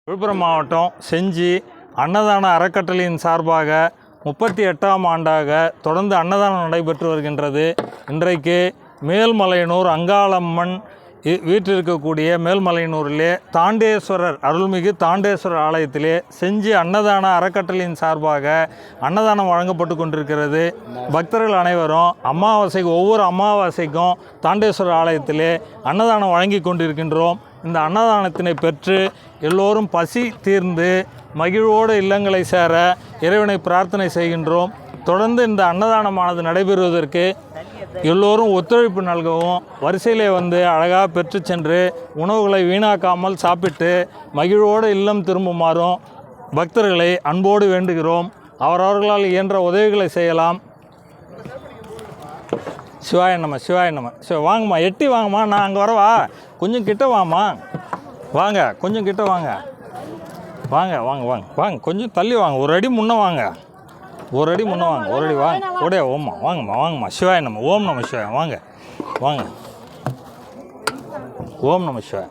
விழுப்புரம் மாவட்டம் செஞ்சி அன்னதான அறக்கட்டளையின் சார்பாக 38ஆம் ஆண்டாக தொடர்ந்து அன்னதானம் நடைபெற்று வருகின்றது. இன்றைக்கு மேல்மலையனூர் அங்காளம்மன் வீற்றிருக்கக்கூடிய மேல்மலையனூரிலே தாண்டேஸ்வரர் அருள்மிகு தாண்டேஸ்வரர் ஆலயத்திலே செஞ்சி அன்னதான அறக்கட்டளையின் சார்பாக அன்னதானம் வழங்கப்பட்டு கொண்டிருக்கிறது. பக்தர்கள் அனைவரும் ஒவ்வொரு அமாவாசைக்கும் தாண்டேஸ்வரர் ஆலயத்திலே அன்னதானம் வழங்கி கொண்டிருக்கின்றோம். இந்த அன்னதானத்தினை பெற்று எல்லோரும் பசி தீர்ந்து மகிழ்வோடு இல்லங்களை சேர இறைவனை பிரார்த்தனை செய்கின்றோம். தொடர்ந்து இந்த அன்னதானமானது நடைபெறுவதற்கு எல்லோரும் ஒத்துழைப்பு நல்கவும் வரிசையிலே வந்து அழகாக பெற்று சென்று உணவுகளை வீணாக்காமல் சாப்பிட்டு மகிழ்வோடு இல்லம் திரும்புமாறும் பக்தர்களை அன்போடு வேண்டுகிறோம். அவரவர்களால் இயன்ற உதவிகளை செய்யலாம். சிவாய நம்ம வாங்கம்மா, எட்டி வாங்கம்மா. நான் அங்கே வரவா? கொஞ்சம் கிட்ட வாம்மா. வாங்க, கொஞ்சம் கிட்ட வாங்க. வாங்க கொஞ்சம் தள்ளி வாங்க. ஒரு அடி முன்னே வாங்க. ஒரு அடி வாங்க. உடைய ஓம்மா வாங்கம்மா. சிவாய நம்ம ஓம் நம சிவாய. வாங்க ஓம் நம சிவாய.